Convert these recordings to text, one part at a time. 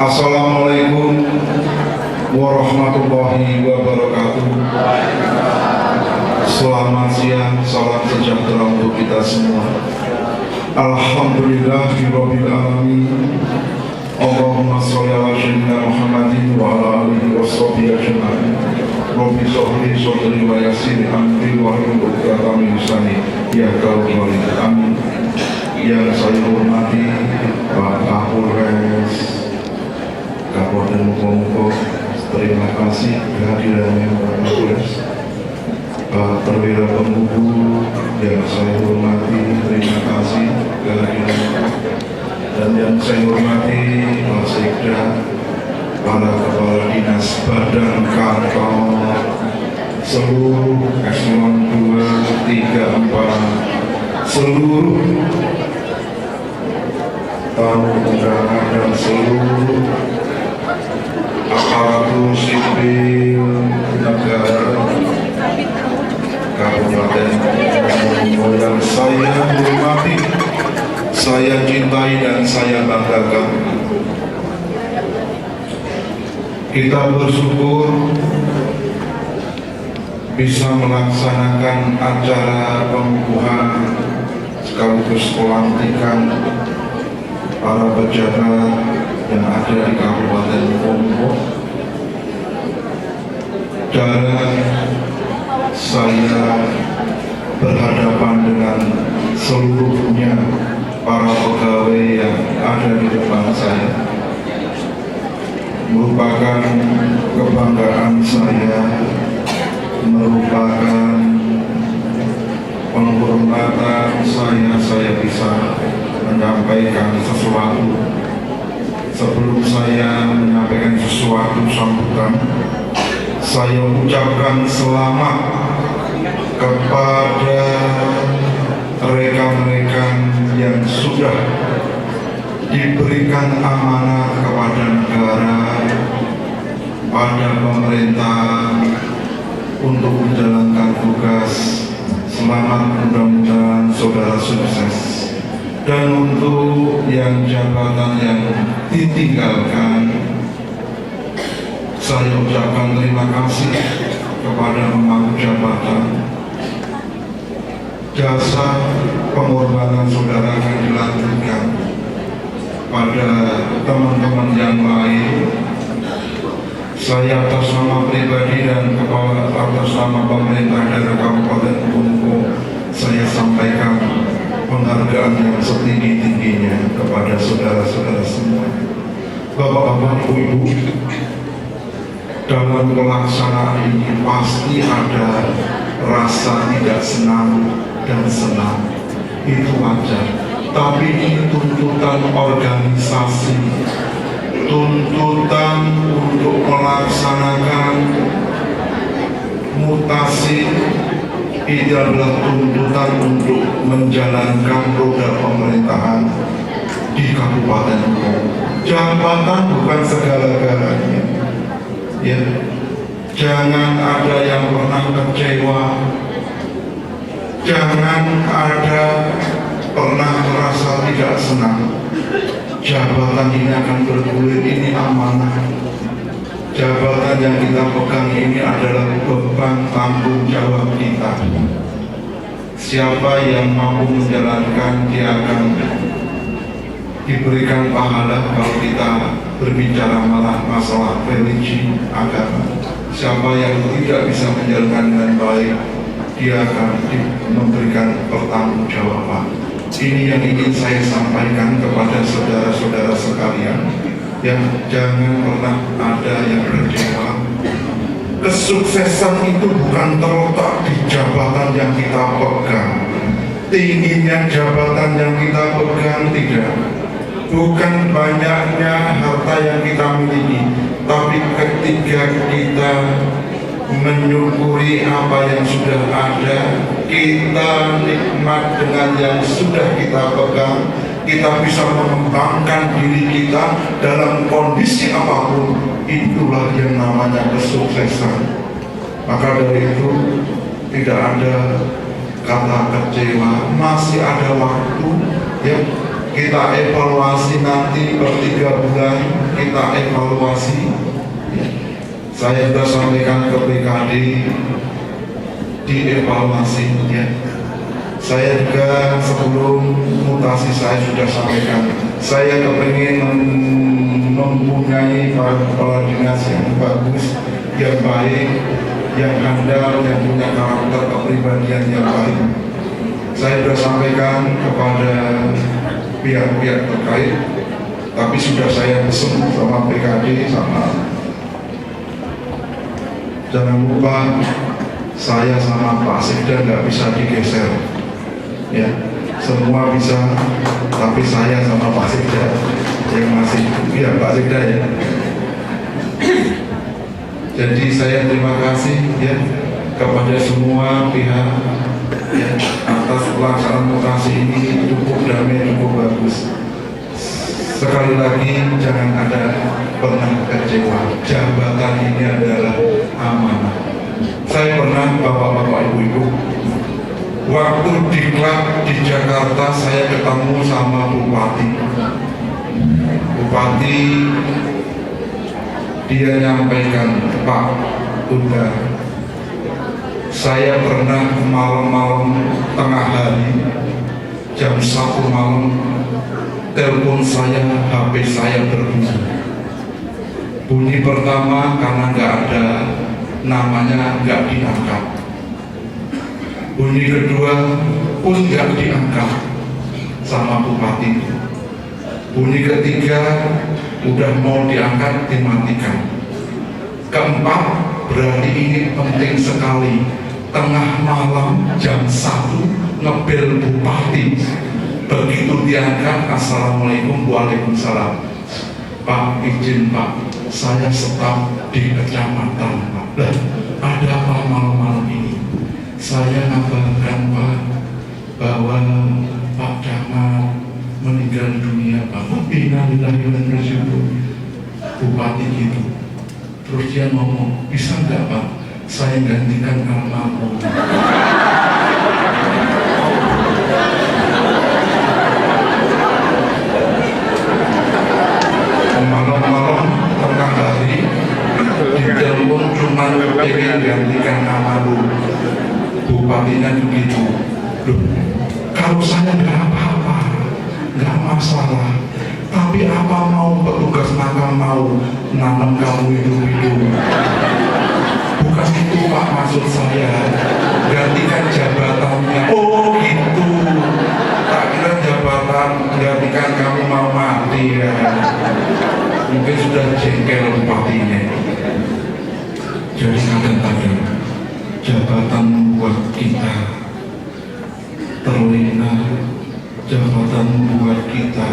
Assalamualaikum warahmatullahi wabarakatuh. Selamat siang, salam sejahtera untuk kita semua. Alhamdulillahirabbil alamin. Allahumma sholli ala sayyidina Muhammadin wa ala alihi washabbihi ajma'in. Rabbi sholli sholli wa yassir amri wa hlul 'uqdatam min lisani yafqahu qawli. Amin. Yang saya hormati Pak Kapolres Kabupaten Mukomuko, terima kasih kehadirannya Pak Kapolres. Pak Perwira Pembuku yang saya hormati, terima kasih kehadirannya. Dan yang saya hormati Pak Sekda, para kepala dinas badan kantor, seluruh eselon 2, 3, 4, seluruh tamu undangan dan seluruh aparatur sipil negara Kabupaten Mukomuko yang saya hormati, saya cintai dan saya banggakan. Kita bersyukur bisa melaksanakan acara pengukuhan sekaligus pelantikan para pejabat yang ada di Kabupaten Mukomuko. Dan saya berhadapan dengan seluruhnya para pegawai yang ada di depan saya. Merupakan kebanggaan saya, merupakan penghormatan saya bisa menyampaikan sesuatu. Sebelum saya menyampaikan sesuatu sambutan, saya ucapkan selamat kepada rekan-rekan yang sudah diberikan amanah kepada negara, pada pemerintah untuk menjalankan tugas. Selamat, mudah-mudahan saudara sukses. Dan untuk yang jabatan yang ditinggalkan, saya ucapkan terima kasih kepada pemangku jabatan. Jasa pengorbanan saudara akan dilanjutkan pada teman-teman yang lain. Saya atas nama pribadi dan atas nama pemerintah daerah Kabupaten Mukomuko, saya sampaikan penghargaan yang setinggi-tingginya kepada saudara-saudara semua. Bapak-bapak, ibu-ibu, dalam pelaksanaan ini pasti ada rasa tidak senang dan senang, itu wajar. Tapi ini tuntutan organisasi, tuntutan untuk melaksanakan mutasi. Ini adalah tuntutan untuk menjalankan roda pemerintahan di Kabupaten Mukomuko. Jabatan bukan segala-galanya. Ya, jangan ada yang pernah kecewa, jangan ada pernah merasa tidak senang. Jabatan ini akan bergulir, ini amanah. Jabatan yang kita pegang ini adalah beban tanggung jawab kita. Siapa yang mampu menjalankan, dia akan diberikan pahala. Kalau kita berbicara malah masalah religi, agama, siapa yang tidak bisa menjalankan dengan baik, dia akan memberikan pertanggungjawaban. Ini yang ingin saya sampaikan kepada saudara-saudara sekalian, yang jangan pernah ada yang kecewa. Kesuksesan itu bukan terletak di jabatan yang kita pegang, tingginya jabatan yang kita pegang, tidak. Bukan banyaknya harta yang kita miliki, tapi ketika kita menyukuri apa yang sudah ada, kita nikmat dengan yang sudah kita pegang, kita bisa mengembangkan diri kita dalam kondisi apapun, itulah yang namanya kesuksesan. Maka dari itu tidak ada kata kecewa, masih ada waktu ya. kita evaluasi nanti per 3 bulan, kita evaluasi. Saya sudah sampaikan ke PKD, dievaluasi ya. Saya juga sebelum mutasi saya sudah sampaikan, saya kepingin mempunyai kepala dinas yang bagus, yang baik, yang handal, yang punya karakter kepribadian yang baik. Saya sudah sampaikan kepada pihak-pihak terkait, tapi sudah saya pesan sama PKD, sama jangan lupa saya sama Pak Sekda nggak bisa digeser ya, semua bisa, tapi saya sama Pak Sekda yang masih, ya Pak Sekda ya. Jadi saya terima kasih ya kepada semua pihak ya, atas pelaksanaan mutasi ini cukup damai, cukup bagus. Sekali lagi jangan ada pernah kecewa, jabatan ini adalah amanah. Saya pernah bapak-bapak ibu-ibu, waktu diklat di Jakarta saya ketemu sama Bupati. Bupati dia nyampaikan, Pak Tunda, saya pernah malam-malam tengah hari jam 1 malam telepon saya, HP saya berbunyi. Bunyi pertama karena nggak ada namanya, nggak diangkat. Bunyi kedua pun nggak diangkat sama bupati. Bunyi ketiga udah mau diangkat, dimatikan. Keempat, berarti ini penting sekali. Tengah malam jam 1 ngebel bupati. Begitu diangkat, assalamualaikum, waalaikumsalam. Pak, izin Pak, saya staf di kecamatan Pak. Lah, ada apa malam-malam ini? Saya ngabarkan Pak bahwa Pak Camat meninggal dunia Pak. Innalillahi wa inna ilaihi raji'un. Bupati gitu. Terus dia ngomong, bisa nggak Pak saya gantikan almarhum? Malam-malam tengah hari di telepon cuma pengen gantikan nama lu. Bupatinya begitu. Loh, kalau saya nggak apa-apa, nggak masalah. Tapi apa mau petugas nakal mau nanam kamu hidup-hidup? Bukan itu Pak maksud saya. Gantikan jabatannya. Oh gitu. Tak kira jabatan gantikan kamu mau mati ya. Mungkin sudah jengkel bupatinya. Jadi kadang-kadang jabatan membuat kita terlena, jabatan membuat kita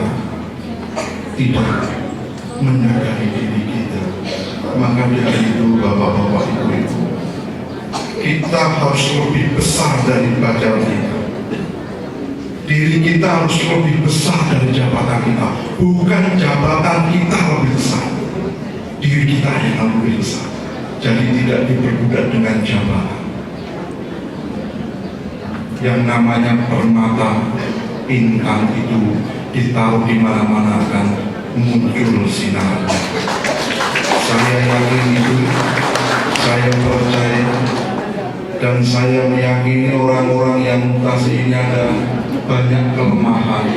tidak menyadari diri kita. Maka dari itu bapak-bapak ibu-ibu, kita harus lebih besar dari jabatan kita. Diri kita harus lebih besar dari jabatan kita. Bukan jabatan kita lebih besar, diri kita yang lebih besar. Jadi tidak diperbudak dengan jabatan. Yang namanya permata intan itu ditaruh di mana-mana akan muncul sinarnya. Saya yakin itu, saya percaya, dan saya meyakini orang-orang yang mutasi ini ada banyak kelemahan,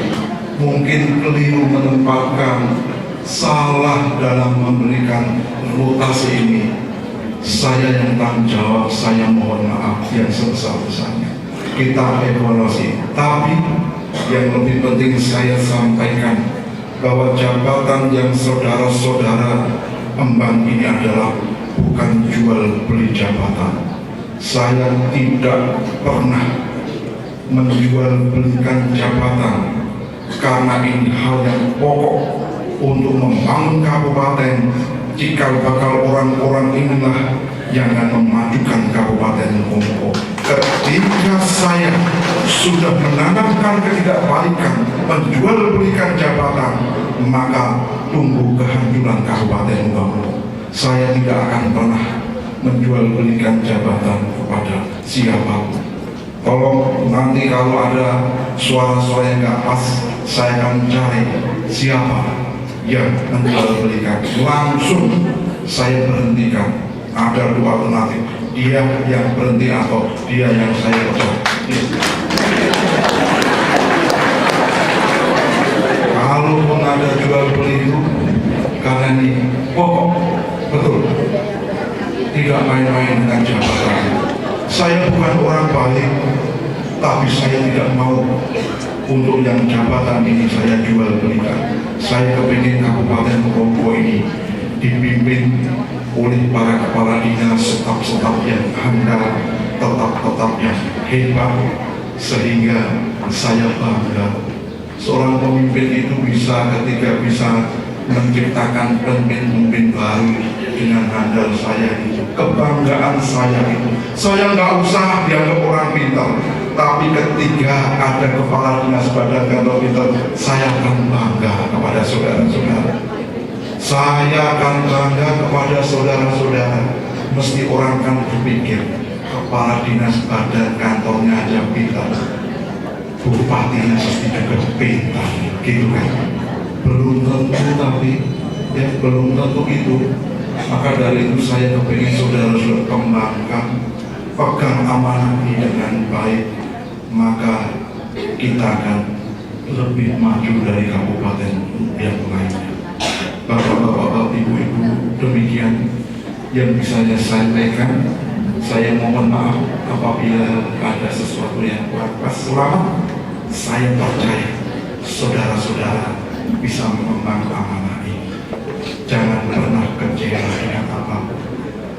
mungkin keliru menempatkan, salah dalam memberikan mutasi ini. Saya yang tanggung jawab, saya mohon maaf yang sebesar-besarnya. Kita evaluasi, tapi yang lebih penting saya sampaikan bahwa jabatan yang saudara-saudara emban ini adalah bukan jual beli jabatan. Saya tidak pernah menjual belikan jabatan, karena ini hal yang pokok untuk membangun kabupaten. Jika bakal orang-orang inilah yang akan memajukan Kabupaten Mongko. Ketika saya sudah menanamkan ketidakbaikan, menjual belikan jabatan, maka tunggu kehancuran Kabupaten Mongko. Saya tidak akan pernah menjual belikan jabatan kepada siapapun. Tolong nanti kalau ada suara-suara yang nggak pas, saya akan cari siapa yang menjual belikan. Langsung saya berhentikan. Ada dua alternatif, dia yang berhenti atau dia yang saya pecat. Kalaupun ada jual beli itu, karena ini pokok, betul, tidak main-main dengan jabatan. Saya bukan orang baik, tapi saya tidak mau untuk yang jabatan ini saya jual belikan. Saya kepingin Kabupaten Ponorogo ini dipimpin oleh para kepala dinas, staf-staf yang handal, tetap-tetap yang hebat, sehingga saya bangga. Seorang pemimpin itu bisa ketika bisa menciptakan pemimpin baru dengan handal saya itu, kebanggaan saya itu. Saya nggak usah dianggap orang pintar, tapi ketika ada kepala dinas badan kantor pintar, saya akan bangga kepada saudara-saudara. Saya akan bangga kepada saudara-saudara. Mesti orang kan berpikir kepala dinas badan kantornya aja pintar, bupatinya pasti juga pintar, gitu kan? Belum tentu, tapi ya belum tentu itu. Maka dari itu saya kepingin saudara-saudara kembangkan, pegang amanah ini dengan baik, maka kita akan lebih maju dari kabupaten yang lainnya. Bapak-bapak, ibu-ibu, demikian yang bisa saya sampaikan. Saya mohon maaf apabila ada sesuatu yang kurang pas. Selama saya percaya saudara-saudara bisa mengembang amanah ini. Jangan pernah kecewa dengan apapun.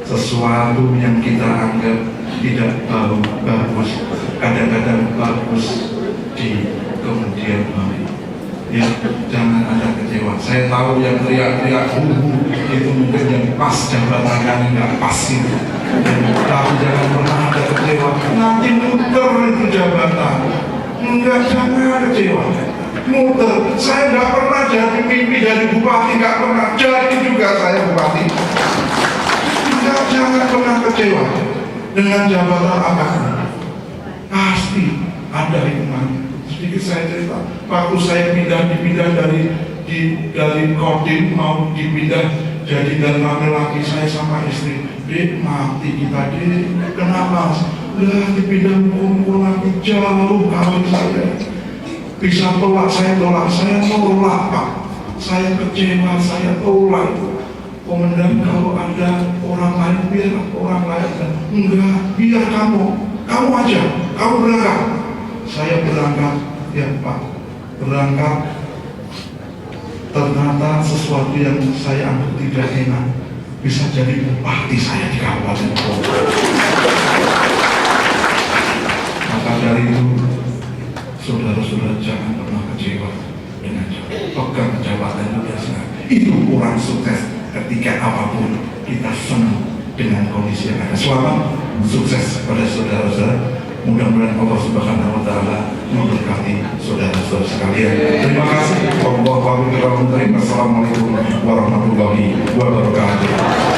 Sesuatu yang kita anggap tidak bagus, kadang-kadang bagus di kemudian hari. Ya, jangan ada kecewa. Saya tahu yang teriak-teriak itu mungkin yang pas jabatan kami nggak pas itu. Tapi jangan pernah ada kecewa. Nanti muter itu jabatan. Enggak, jangan kecewa. Muter. Saya nggak pernah jadi mimpi dari bupati, nggak pernah. Jadi juga saya bupati. Enggak, jangan pernah kecewa dengan jabatan apapun. Pasti ada hikmahnya. Sedikit saya cerita, waktu saya dipindah dari Kodim mau dipindah jadi dan laki-laki saya sama istri, Dek, mati kita, Dek. Kenapa? Lah dipindah kumpul lagi jauh kali saya. Bisa tolak, saya tolak Pak. Saya kecewa, saya tolak. Komandan, kalau ada orang lain biar orang lain. Enggak, biar kamu aja, kamu berangkat. Saya berangkat, ya Pak, berangkat. Ternyata sesuatu yang saya anggap tidak enak bisa jadi bupati saya di Kabupaten Ponorogo. Maka dari itu, saudara-saudara jangan pernah kecewa dengan pegang jabatan itu biasa. Itu orang sukses ketika apapun kita senang dengan kondisi yang ada. Selamat sukses kepada saudara-saudara. Mudah-mudahan Allah Subhanahu wa Ta'ala memberkati saudara-saudara sekalian. Terima kasih. Assalamualaikum warahmatullahi wabarakatuh.